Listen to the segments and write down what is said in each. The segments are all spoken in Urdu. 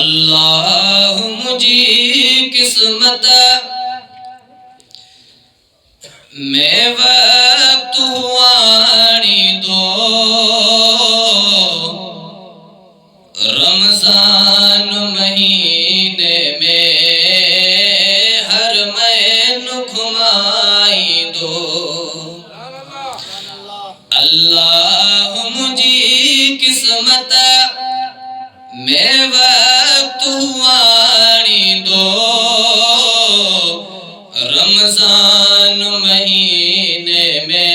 اللہ مجھے قسمت میں وقت وانی دو رمضان مہینے میں حرمین گھمائی دو اللہ مجھے قسمت میں وقت وانی دو رمضان مہینے میں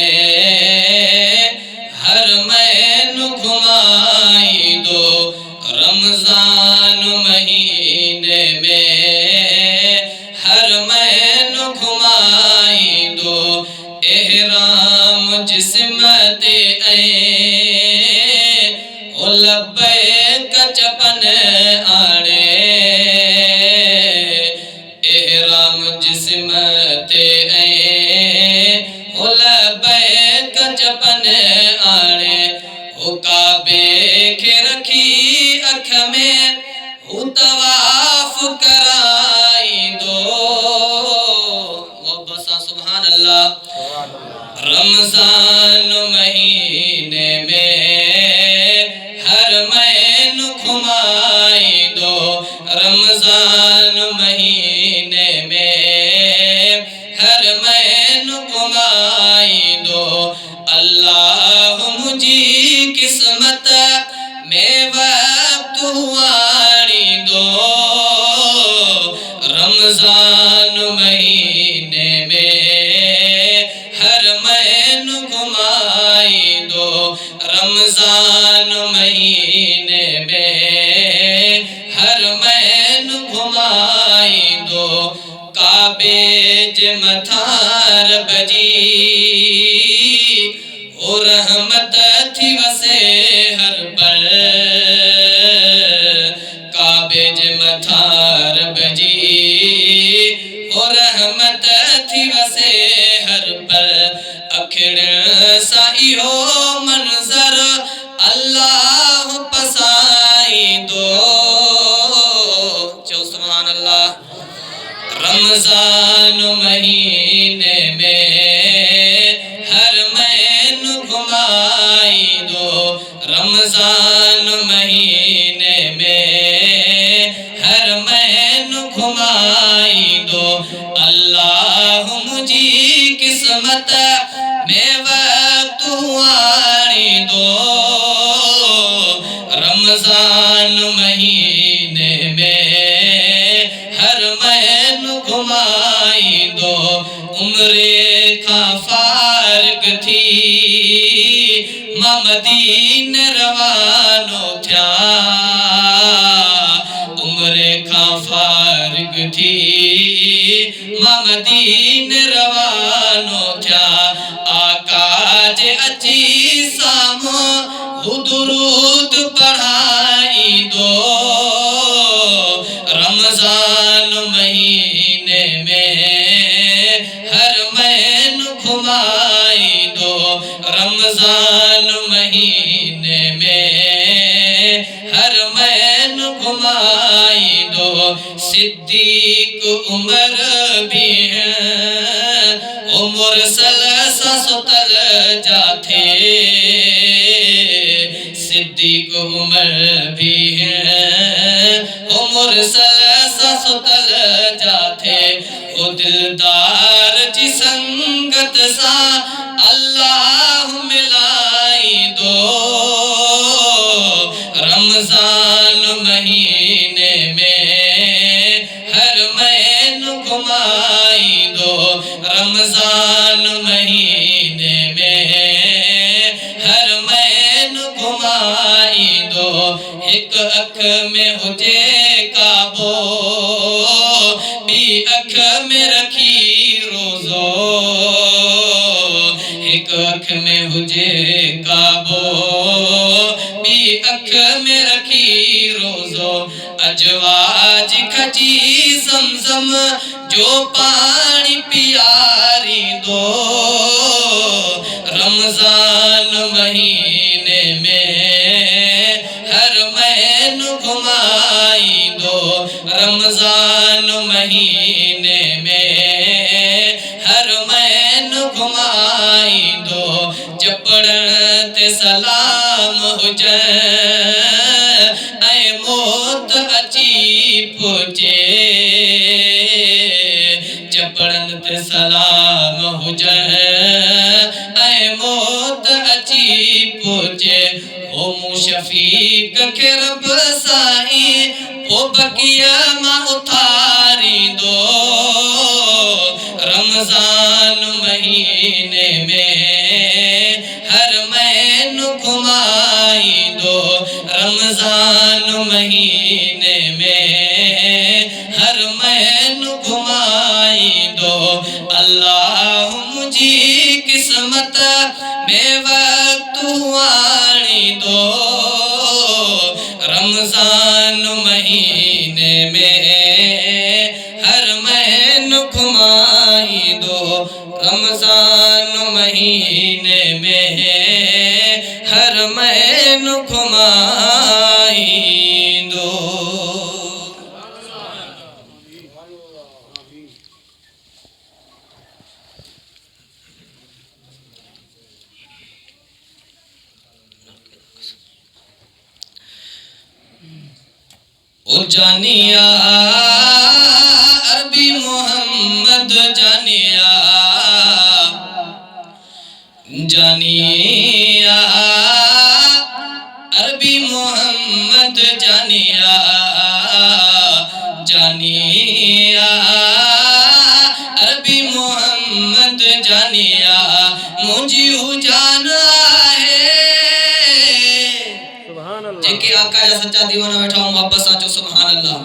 حرمین گھمائی دو رمضان مہینے میں حرمین گھمائی دو احرام جسمت لبیک چپن آڑے احرام جسمت لبیک چپن آڑے کعبے کے رکھی اکھ میں طواف کرائی دو بسا سبحان اللہ رمضان مہینے میں حرمین گھمائی دو رمضان مہینے میں حرمین گھمائی دو اللہ مجھے قسمت میں وقت وانی دو رمضان مہینے میں حرمین گھمائی دو رمضان مہینے میں حرمین گھمائی دو کعبے متھار بجی او رحمت تھی وسے ہر پر کعبے متھار بجی او رحمت تھی وسے ہر پر اکھڑ سائی ہو منظر اللہ پسائی دو چو سبحان اللہ رمضان مہینے میں حرمین گھمائی دو رمضان مہینے میں حرمین گھمائی دو اللہ مجھے قسمت میں وقت وانی دو رمضان مہینے میں حرمین گھمائی دو عمر کا فارغ تھی مدین روانو تھیا عمر کا فارغ تھی مدین روانو تھیا آقا جے اچھی سامو درود پڑھائی دو رمضان مہینے میں حرمین گھمائی دو رمضان مہینے میں حرمین گھمائی دو صدیق عمر بھی ہیں عمر ستر جاتے صدیق عمر بھی ہیں عمر ستر جاتے او دلدار جی سنگت سا اللہ ملائی دو رمضان مہینے میں حرمین گھمائی دو رمضان مہینے میں حرمین گھمائی دو ایک اکھ میں ہجے کعبو بھی اکھ میں رکھی روزو ایک اکھ میں ہجے کعبو بھی اکھ میں رکھی روزو اجواج کھچی زمزم جو پانی پیاری دو رمضان مہینے میں حرمین گھمائی دو رمضان مہینے میں حرمین گھمائی دو چپڑن تے سلام ہوجے اے موت اچی پوچے چپڑن تے سلام ہوجے اے موت اچی پوچے او مشفیق کے رب سائیں او بقیہ ماں اتھاری دو رمضان مہینے میں حرمین گھمائی دو رمضان مہینے میں حرمین گھمائی دو اللہ مجھے قسمت میں وقت وانی دو رمضان مہینے میں حرمین گھمائی دو رمضان مہینے میں حرمین گھمائی دو او جانیا عربی محمد جانیا جانیا عربی محمد جانیا جانیا عربی محمد جانیا مجھے ہو جانا ہے جنکہ آقا جا سچا دیوانہ بیٹھا ہوں محبت سانچو سبحان اللہ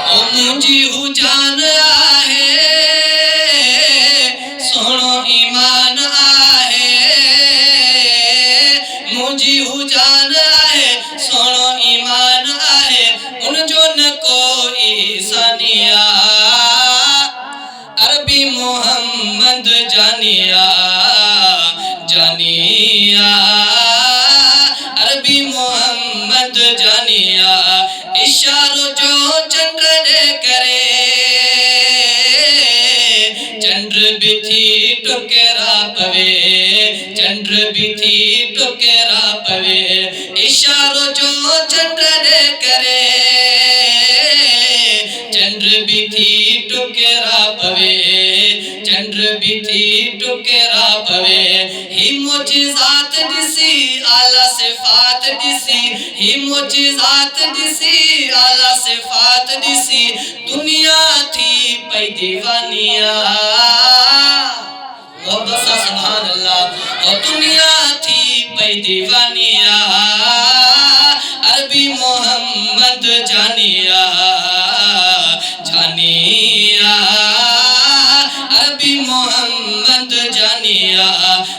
او مجھے ہو جانا ہے سنو ایمان آئے مجھے ہو جانا ہے سنو ایمان آئے ان جو نہ کوئی ثانیہ عربی محمد جانیا جانیا عربی محمد جانیا اشارو جو چندر کرے چندر بھی تھی ٹکرا پوے چندر بھی تھی ٹکرا پوے اشارو جو چندر کرے چندر بھی تھی ٹکرا پوے چندر بھی تھی ٹکرا پوے ہی معجزات جسی اعلیٰ صفات جسی ہی معجزات جسی اعلیٰ صفات جسی دنیا تھی پئی دیوانیاں بسا سبحان اللہ اور دنیا تھی پئی دیوانیاں عربی محمد جانیا جانیا عربی محمد جانیا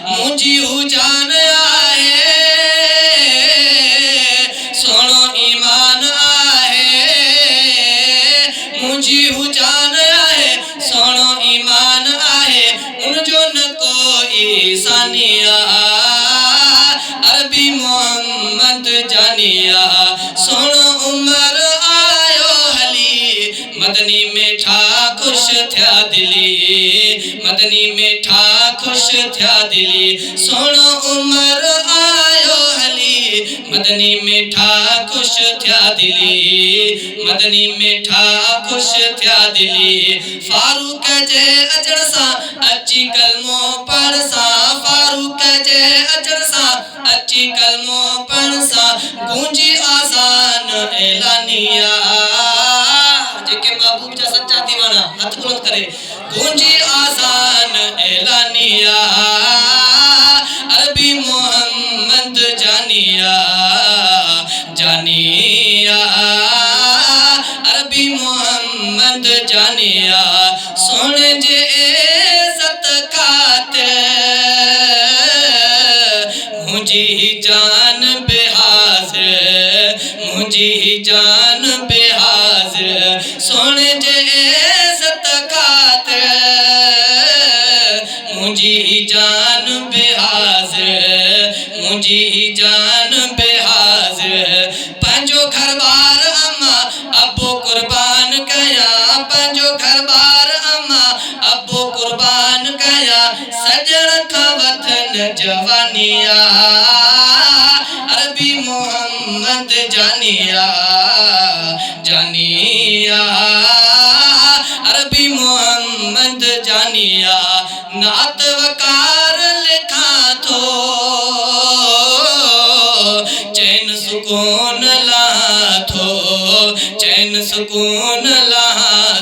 مجھے ہو جانا ہے سنو ایمان آئے مجھے ہو جانا ہے سنو ایمان آئے ان جو نہ کوئی ثانیہ عربی محمد جانیا سنو عمر آیو حلی مدنی میٹھا خوش تھیا دلی مدنی میٹھا خوش تھیا دلی سنو عمر آیو حلی مدنی میٹھا خوش تھیا دلی مدنی میٹھا خوش تھیا دلی فاروق جے اجڑ سا اچھی کلموں پڑھ سا فاروق جے اجڑ سا اچھی کلموں پڑھ سا گونجی آزان اعلانیہ جے محبوب جا سچا دیوانہ ہاتھ بلند کرے گونجی آزان اعلانیہ عربی محمد جانیا جانیا عربی محمد جانیا سن جے عزت کاتے مجھے جان بے حاضر مجھے جان بے حاضر سن جے عزت کاتے مجھے جان بے حاضر مجھے جان بے حاضر پنجو گھر بار اما ابو قربان جو گھر بار اما ابو قربان کیا سجن کا وطن جوانیا عربی محمد جانیا جانیا عربی محمد جانیا نعت وقار لکھا تو چین سکون لا تھو چین سکون لا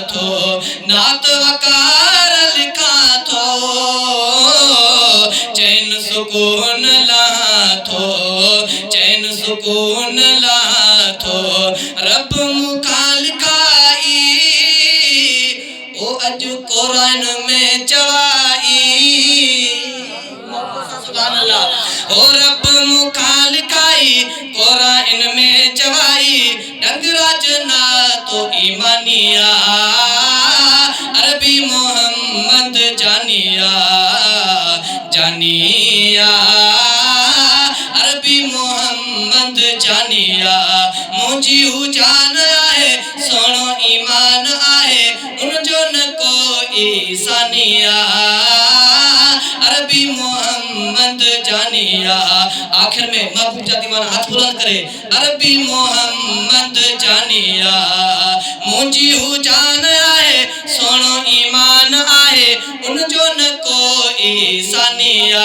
تھو نعت وقار لکھا تو چین سکون لا تھو چین سکون لا تھو رب مکال کھائی او اج قرآن میں چوائی سبحان اللہ او رب مکال کھائی قرآن میں چوائی ڈنگراج نا تو ایمانیا عربی محمد جانیا جانیا عربی محمد جانیا مجھے ہو جان آئے سونو ایمان آئے ان جو نہ کوئی ثانیہ عربی محمد جانیا آخر میں محبوب جا دیوانہ ہاتھ بلند کرے عربی محمد جانیا مجھے ہو جان آئے سونو ایمان آئے ان جو نہ کوئی ثانیہ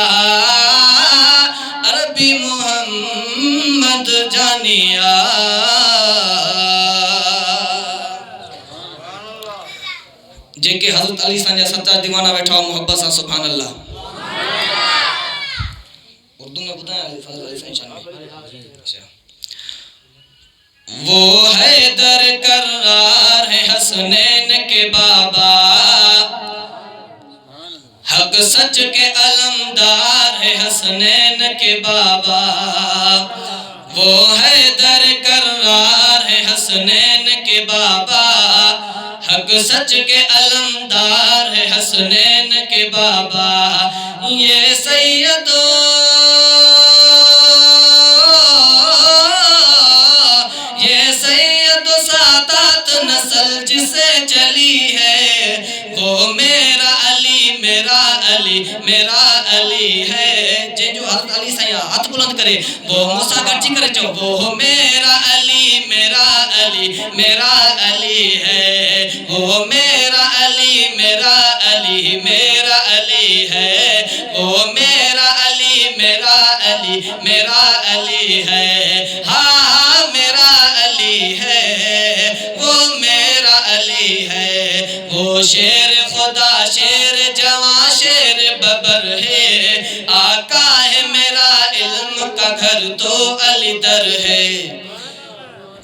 عربی محمد جانیا جن کے حضرت علی سانجا سچا دیوانہ بیٹھا ہو محبت سا سبحان اللہ اردو میں بتائیں حضرت علی سانجا شان میں وہ حیدر کرار ہے حسنین کے بابا حق سچ کے علمدار ہے حسنین کے بابا وہ حیدر کرار ہے حسنین کے بابا حق سچ کے علمدار ہے حسنین کے بابا یہ سیدو سادات نسل جسے چلی ہے وہ میرا علی میرا علی میرا علی ہے جن جو حضرت علی سایہ ہاتھ بلند کرے وہ موسیٰ گرچی کرے جو وہ میرا علی میرا علی میرا علی ہے وہ میرا علی میرا علی میرا علی ہے وہ میرا علی میرا علی میرا علی ہے ہاں میرا علی ہے وہ میرا علی ہے وہ شیر خدا شیر جوان شیر ببر ہے آقا ہے میرا علم کا گھر تو علی در ہے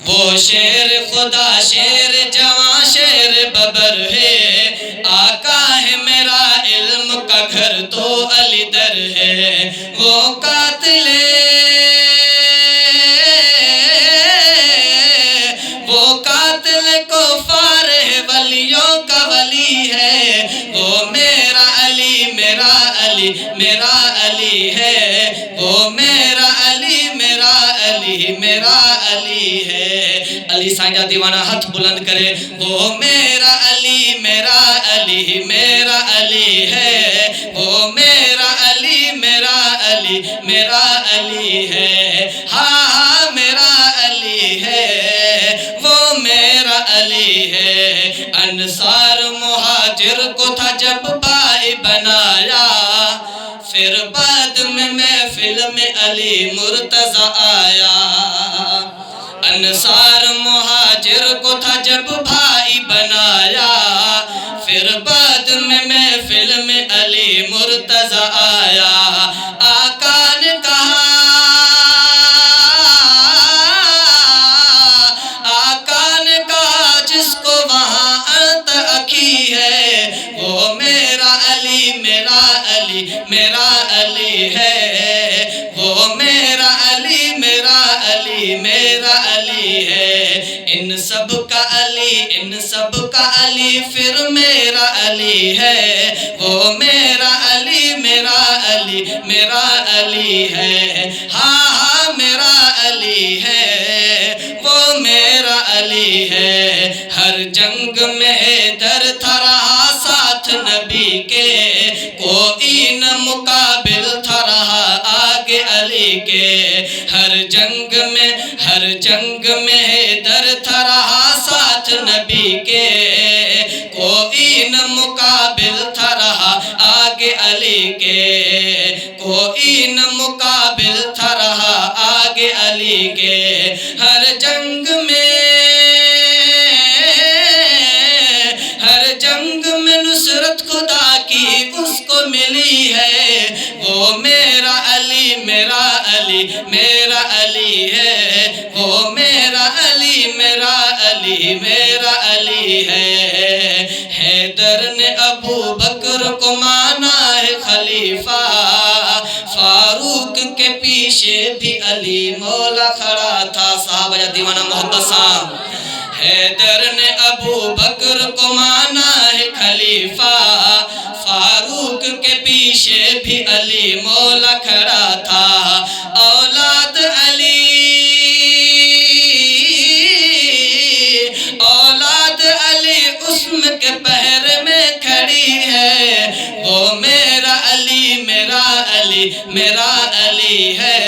وہ شیر خدا شیر جوان شیر ببر ہے آقا ہے میرا علم کا گھر تو علی در ہے وہ قاتل کفار ہے ولیوں کا ولی ہے وہ میرا علی میرا علی میرا علی ہے وہ میرا علی میرا علی میرا علی ہے علی سانجا دیوانہ ہاتھ بلند کرے وہ میرا علی میرا علی میرا علی ہے وہ میرا علی میرا علی میرا علی ہے ہاں میرا علی ہے وہ میرا علی ہے انصار مہاجر کو تھا جب بھائی بنایا پھر بعد میں محفل میں علی مرتضی آیا انصار مہاجر کو تھا جب بھائی بنایا پھر بعد میں محفل میں علی مرتضی آیا آقا نے کہا جس کو وہاں انت اکھی ہے وہ میرا علی میرا علی میرا علی ہے وہ میرا علی میرا علی میرا علی ہے ان سب کا علی ان سب کا علی پھر میرا علی ہے وہ میرا علی میرا علی میرا علی ہے ہاں میرا علی ہے وہ میرا علی ہے، ہر جنگ میں حیدر تھا رہا ساتھ نبی کے، کوئی نہ مقابل تھا رہا آگے علی کے، ہر جنگ میں حیدر تھا رہا ساتھ نبی کے، کوئی نہ مقابل تھا رہا آگے علی کے، کوئی نہ مقابل تھا رہا آگے علی کے، ہر جنگ میں نصرت خدا کی اس کو ملی ہے، وہ میرا علی میرا علی میرا علی ہے، وہ میرا علی میرا علی میرا علی ہے، حیدر نے ابو بکر کو مانا ہے خلیفہ، فاروق کے پیچھے بھی علی مولا کھڑا تھا، صحابہ یا دیوانہ محبت صاحب، حیدر نے ابو بکر کو مانا ہے خلیفہ، فاروق کے پیچھے بھی علی مولا کھڑا تھا، اولاد علی عثم کے پہر میں کھڑی ہے، وہ میرا علی میرا علی میرا علی ہے،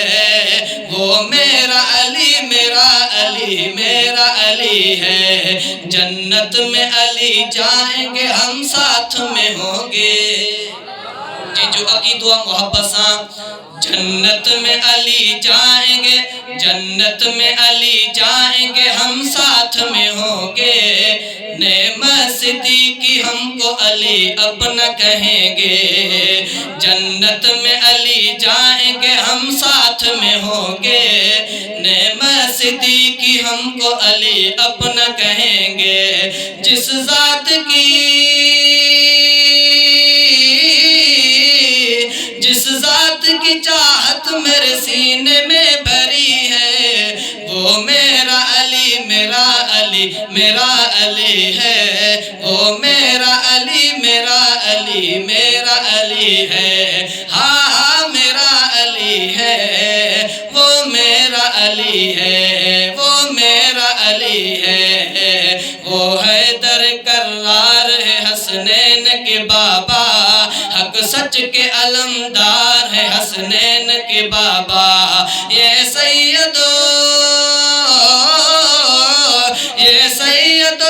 وہ میرا علی میرا علی میرا علی ہے، جنت میں علی جائیں گے ہم ساتھ میں ہوں گے، جی جو عقید و محبت صاحب، جنت میں علی جائیں گے، جنت میں علی جائیں گے ہم ساتھ میں ہوں گے، نعمت صدیقی ہم کو علی اپنا کہیں گے، جنت میں علی جائیں گے ہم ساتھ میں ہوں گے، نعمت صدیقی ہم کو علی اپنا کہیں گے، جس ذات کی چاہت میرے سینے میں بھری ہے، وہ میرا علی میرا علی میرا علی ہے، وہ میرا علی میرا علی میرا علی ہے، ہاں میرا علی ہے، وہ میرا علی ہے، وہ میرا علی ہے، وہ حیدر کرار ہے حسنین کے بابا، حق سچ کے علمدار ہے حسنین کے بابا، یہ سید و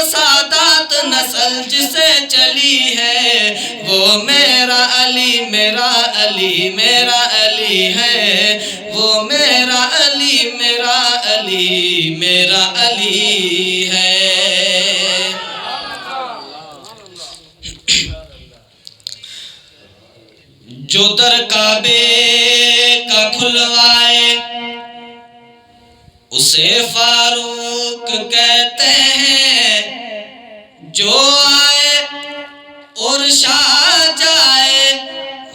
سادات نسل جسے چلی ہے، وہ میرا علی میرا علی میرا علی ہے، وہ میرا علی میرا علی میرا علی ہے۔ جو در کعبے کا کھلوائے اسے فاروق کہتے ہیں، جو آئے اور شاہ جائے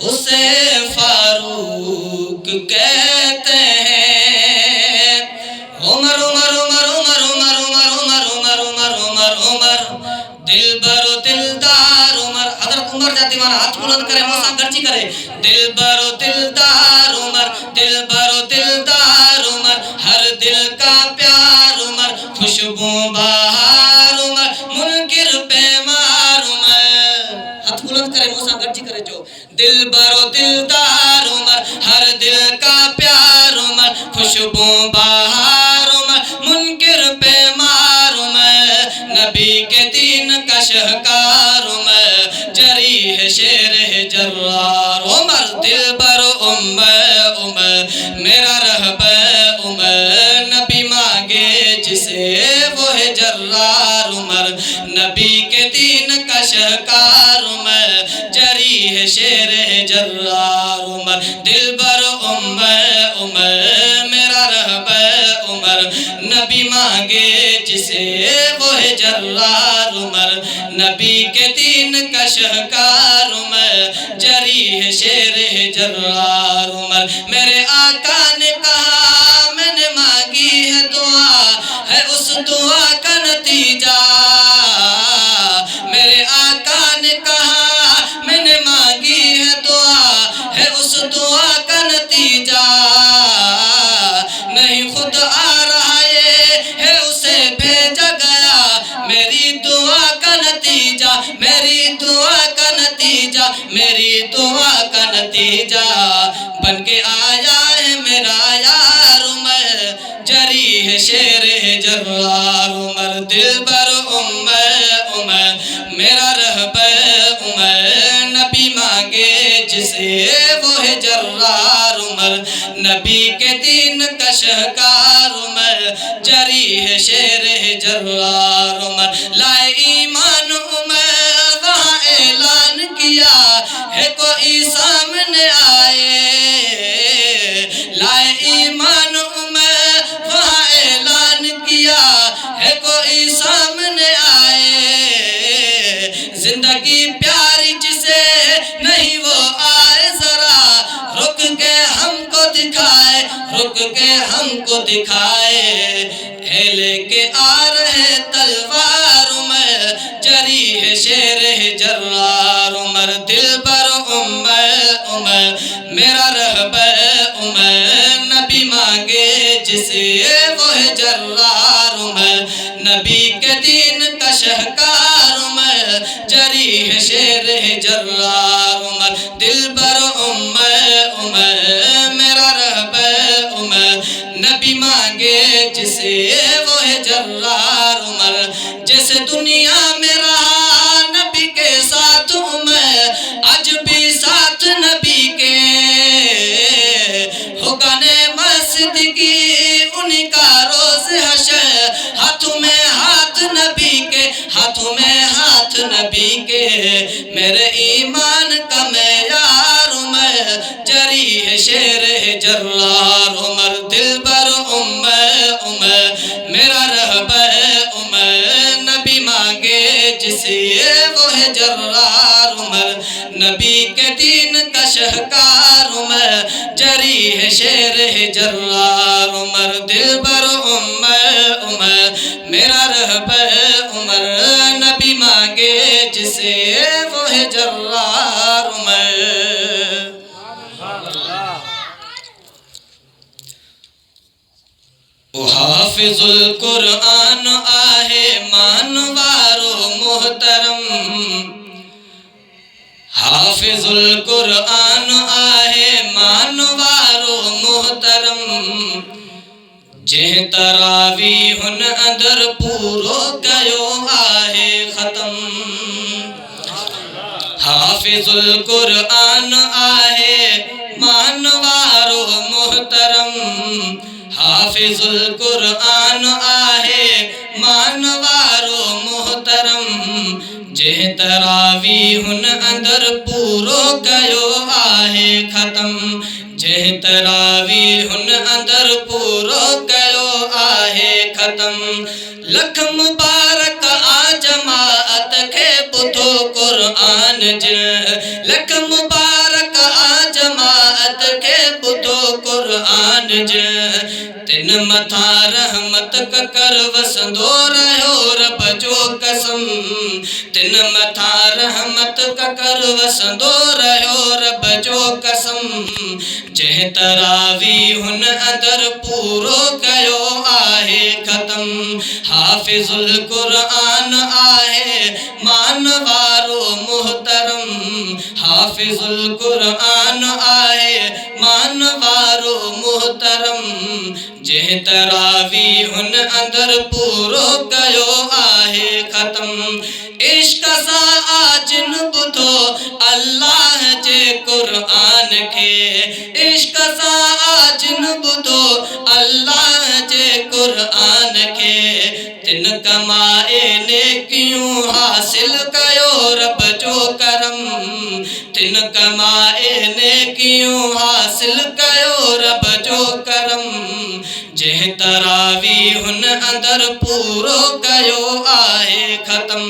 اسے فاروق کہتے ہیں، عمر عمر عمر عمر عمر عمر عمر عمر عمر عمر عمر دلبر و دلدار عمر، حضرت عمر جاتی وانا ہاتھ بلند کرے موسیٰ گرچی کرے، دلبر و دلدار عمر دلبر و دلدار عمر، ہر دل کا پیار عمر، خوشبو بہار عمر، منکر پیمار عمر، ہاتھ بلند کرے موسیٰ گرچی کرے جو، دلبر و دلدار عمر، ہر دل کا پیار عمر، خوشبو بہار عمر، منکر پیمار عمر، نبی کے دین کا شہکار عمر، جری ہے شیر ہے جرار عمر، دلبر عمر میرا رہبر عمر، نبی مانگے جسے وہ ہے جرار عمر، نبی کے دین کا شہکار عمر، جری ہے شیر ہے جرار عمر، دلبر عمر میرا رہبر عمر، نبی مانگے جسے وہ ہے جرار عمر، نبی کے دین کا شہکار عمر، جری ہے شیر ہے جرار عمر، میرے آقا نے کہا میں نے مانگی ہے دعا، ہے اس دعا کا نتیجہ، میرے آقا نے کہا میں نے مانگی ہے دعا، ہے اس دعا کا نتیجہ، نہیں خود آ رہا یہ ہے اسے بھیجا میری دعا کا نتیجہ، میری دعا کا نتیجہ، میری دعا کا نتیجہ بن کے آیا ہے میرا یار عمر، جری ہے شیر ہے جرار عمر، دلبر عمر میرا رہبر عمر، نبی مانگے جسے وہ ہے جرار عمر، نبی کے دین کا شہکار عمر، جری ہے شیر ہے جرار عمر، لائے ایمان عمر وہاں اعلان کیا ہے کوئی سامنے آئے، لائے ایمان عمر وہاں اعلان کیا ہے کوئی سامنے آئے، زندگی پیاری جسے نہیں وہ آئے ذرا رک کے ہم کو دکھائے، رک کے ہم کو دکھائے، ہے لے کے آ رہے تلوار عمر، جری ہے شیر ہے جرار عمر، دلبر عمر میرا رہبر عمر، نبی مانگے جسے وہ ہے جرار عمر، نبی کے دین کا شہکار عمر، جری ہے شیر ہے جرار عمر، دلبر عمر میرا رہبر عمر، نبی مانگے جسے وہ ہے جرار عمر، جیسے دنیا میں رہا نبی کے ساتھ عمر، آج بھی ساتھ نبی کے، حکانے مسجد کی انہی کا روز حشر، ہاتھوں میں ہاتھ نبی کے، ہاتھوں میں ہاتھ نبی کے، میرے ایمان کا معیار عمر، جری ہے شیر ہے جرار عمر، دلبر عمر میرا رہبر عمر، نبی مانگے جسے وہ ہے جرار عمر، نبی کے دین کا شہکار عمر، جری ہے شیر ہے جرار عمر، دلبر عمر میرا رہبر عمر، نبی مانگے جسے وہ ہے جرار عمر۔ حافظ القرآن آہے مانوارو محترم، حافظ القرآن آہے مانوارو محترم، جہ تراویح اندر پورو کیو آہے ختم، حافظ القرآن آہے مانوارو محترم، حافظ القرآن آہے مانوارو محترم، جہ تراویح اندر پورو کیو آہے ختم، جہ تراویح اندر پورو کیو آہے ختم، لکھ مبارک آ جماعت کے بدھو قرآن جن، لکھ مبارک آ جماعت کے بدھو قرآن جن، تن متھا رحمت کا کر وسندو رہو رب جو قسم، تن متھا رحمت کا کر وسندو رہو رب جو قسم، جہ تراویح اندر پورو کیو آہے ختم، حافظ القرآن آہے مانوارو محترم، حافظ القرآن آہے مانوارو محترم، جہ تراویح اندر پورو کیو آہے ختم، عشق سا آجن بدھو اللہ جے قرآن کے، عشق سا آجن بدھو اللہ جے قرآن کے، تن کمائے نیکیوں حاصل کیو رب جو کرم، تن کمائے نیکیوں حاصل کیو رب جو کرم، جہ تراویح اندر پورو کیو آہے ختم،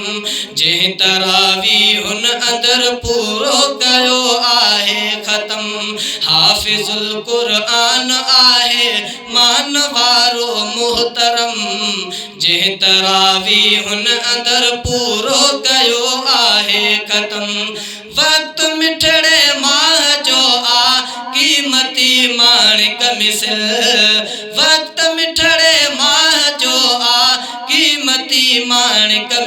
جہ تراویح اندر پورو کیو آہے ختم، حافظ القرآن آہے مانوارو محترم، جہ تراویح اندر پورو کیو آہے ختم، وقت مٹھڑے ماہ جو آ قیمتی مانک مثل، وقت مٹھڑے ماہ جو آ قیمتی مانک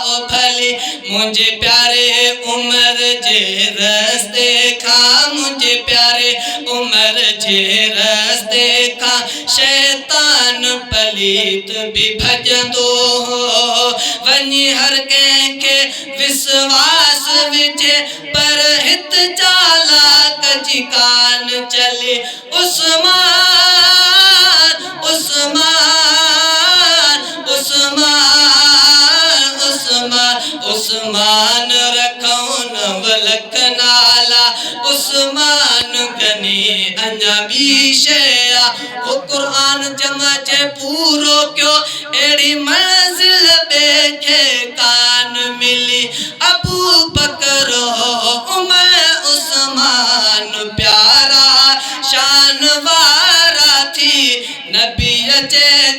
او بھلی مجھے پیارے عمر جے رستے کھا مجھے پیارے عمر جے رستے کھا شیطان پلیت بھی بھجندو ہو ونی ہر کہیں کے وسواس وچے پر ہت چالا کجی کان چلے عثمان عثمان عثمان عثمان عثمان رکھون ولک نالا عثمان گنی انجابی شیعہ وہ قرآن جمع چے پورو کیوں ایڑی منزل بیٹھے کان ملی ابو بکر ہو عمر عثمان پیارا شان وارا تھی نبی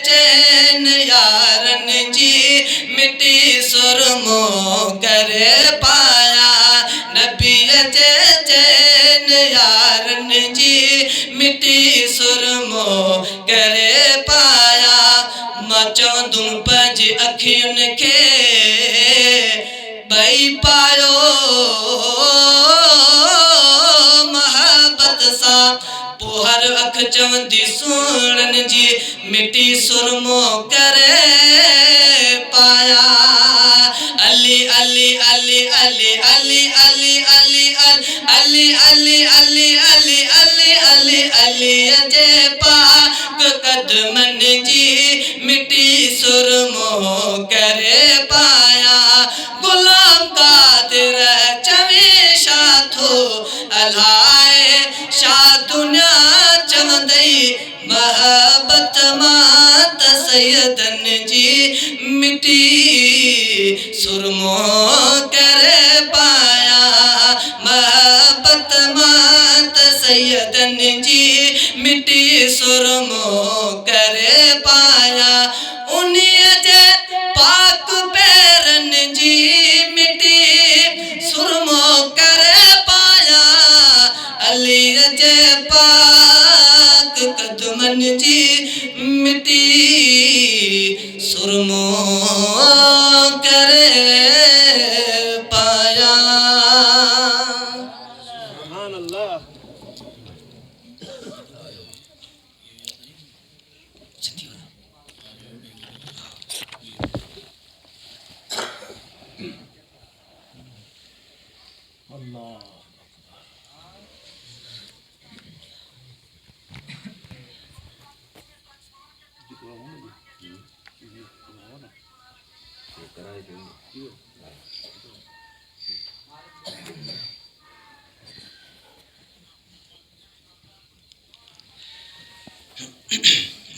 چین یارن جی مٹی سرمو کرے پایا نبی چین یارن جی مٹی سرمو کرے پایا ماں چوندوں پنج اکھیون کے بھائی پایو محبت سا پوہر اکھ چوندی سونن جی مٹی سرمو کرے پایا علی علی علی علی علی علی علی علی علی علی علی علی علی علی جے پاک قدمن جی مٹی سرمو کرے پایا غلام قادر چویں شاہ تھو الہائے شاہ دنیا چمدئی محبت مات سیدن جی مٹی سرمو کرے پایا محبت مات سیدن جی مٹی سرمو کرے پایا انہی جے پاک پیرن جی مٹی سرمو کرے پایا علی جے پاک قدمن جی مٹی سرمو کرے پایا سبحان اللہ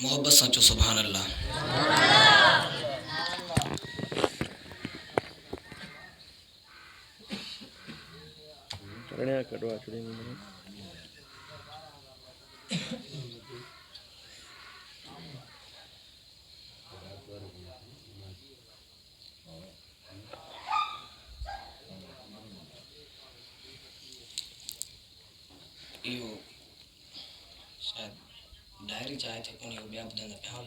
محبت سانچو سبحان اللہ چڑھنیا کٹوا چڑھیں گے یہ شاید ڈائری چاہے تھے کونی ہو بیا بدن پہاں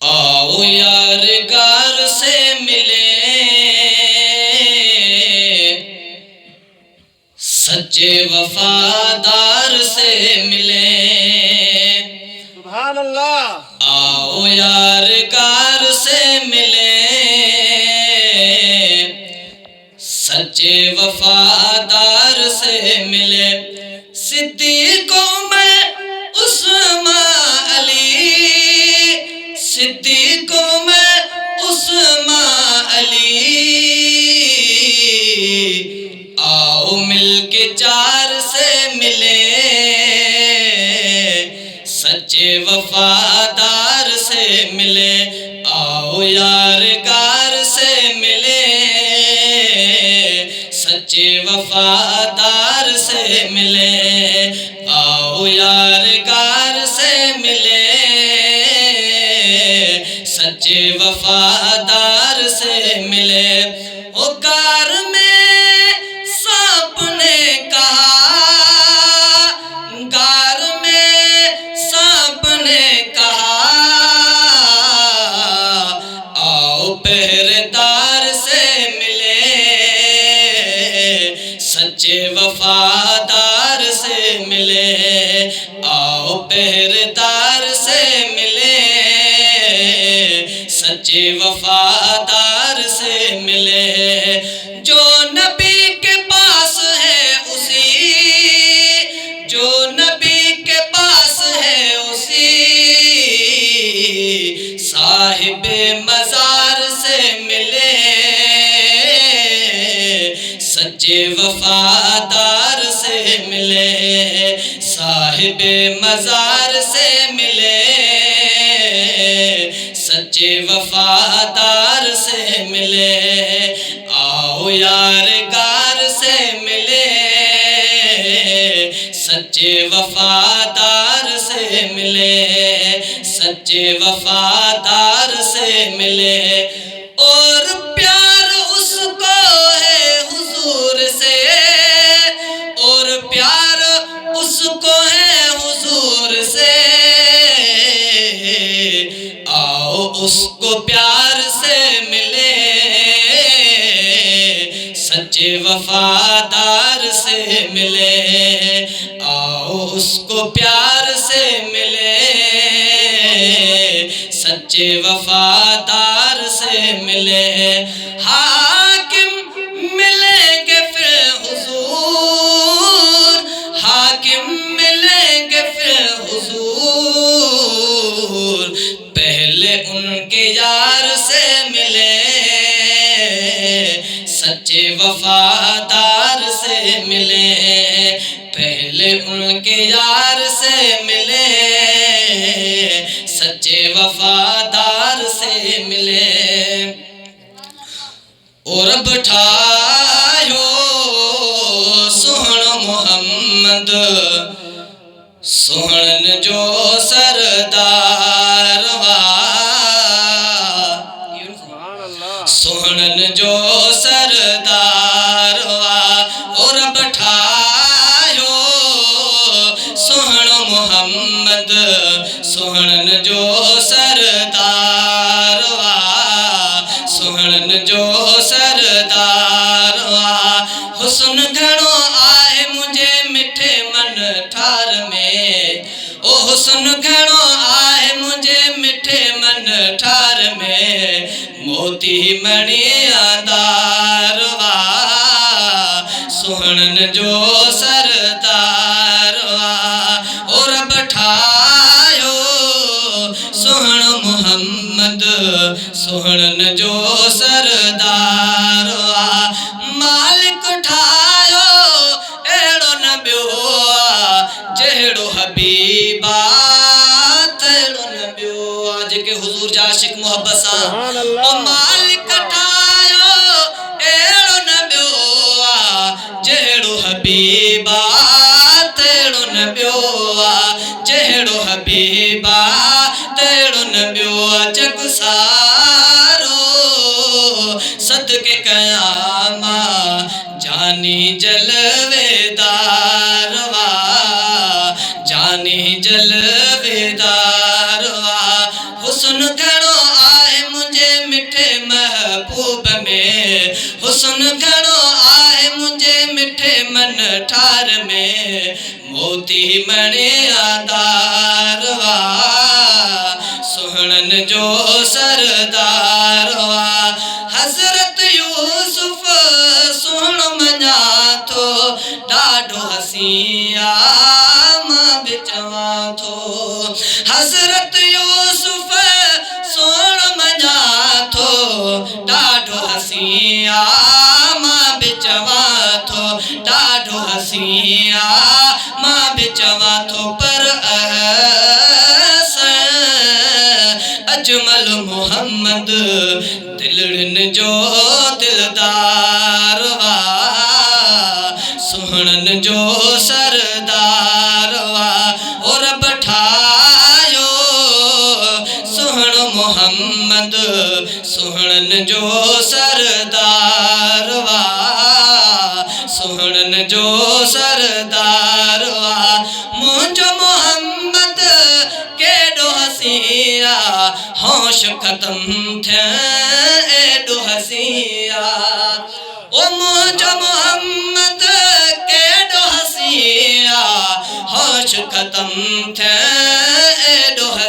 آؤ یار گار سے ملے سچے وفادار سے ملے سبحان اللہ آؤ یار گار سے ملے سچے وفادار سے ملے صدیقوں میں عثمان علی صدیقوں میں عثمان علی آؤ مل کے چار سے ملے سچے وفادار سے ملے آؤ یار گار سے ملے سچے وفادار سے ملے آؤ یار گار سے ملے سچے وفادار سے ملے او گار میں سانپ نے کہا گار میں سانپ نے کہا سے ملے سچے وفادار سے ملے جو نبی کے پاس ہے اسی جو نبی کے پاس ہے اسی صاحب مزار سے ملے سچے وفادار سے ملے صاحب مزار سے ملے سچے وفادار سے ملے آؤ یار گار سے ملے سچے وفادار سے ملے سچے وفادار سے ملے اور پیار اس کو ہے حضور سے اور پیار اس کو ہے حضور سے آؤ اس کو پیار سے ملے سچے وفادار سے ملے آؤ اس کو پیار سے ملے سچے وفادار سے ملے حاکم ملیں گے پھر حضور حاکم ملیں گے پھر حضور پہلے ان کے یار سے ملے سچے وفادار سے ملے پہلے ان کے یار سے ملے سچے وفادار سے ملے اور بٹھایو سہن محمد سہن جو سردار سہن جو سردار اور بٹھایو سہن محمد سہن جو سردار سہن جو سردار حسن گھنو آئے مجھے مٹھے من ٹھار میں او حسن گھنو آئے مجھے مٹھے من ٹھار میں موتی منی آدار سہن جو سردار اور بٹھایو سہن محمد سہن جو سردار مالک ٹھایو ایڑو نبیو جہڑو حبیبا تیڑو نبیو آج کے حضور جا عاشق محبت سا او مالک ٹھایو ایڑو نبیو جہڑو حبیبا تیڑو نبیو جہڑو حبیبا تیڑو نبیو جگ سارو صدقے قیامہ جانی جلوے دار جانی جلوے دار حسن گھنو آئے مجھے مٹھے محبوب میں حسن گھنو آئے مجھے مٹھے من ٹھار میں موتی منے آدار سہن جو سردار حضرت یوسف سہن منجا تو ڈاڈو حسیاں ماں بچواں تو حضرت یوسف سہن منجا تو ڈاڈو حسیاں ماں بچواں تو ڈاڈو حسیاں ماں بچواں تو پر اجمل محمد دلڑن جو دلدار سہنن جو سردار اور بٹھایو سہن محمد سہنن جو سردار سہنن جو سردار مجھو محمد کیڈو حسیاں ہوش ختم تھے ایڈو حسیاں او مجھو محمد کیڈو حسیاں ہوش ختم تھے ایڈو حسیاں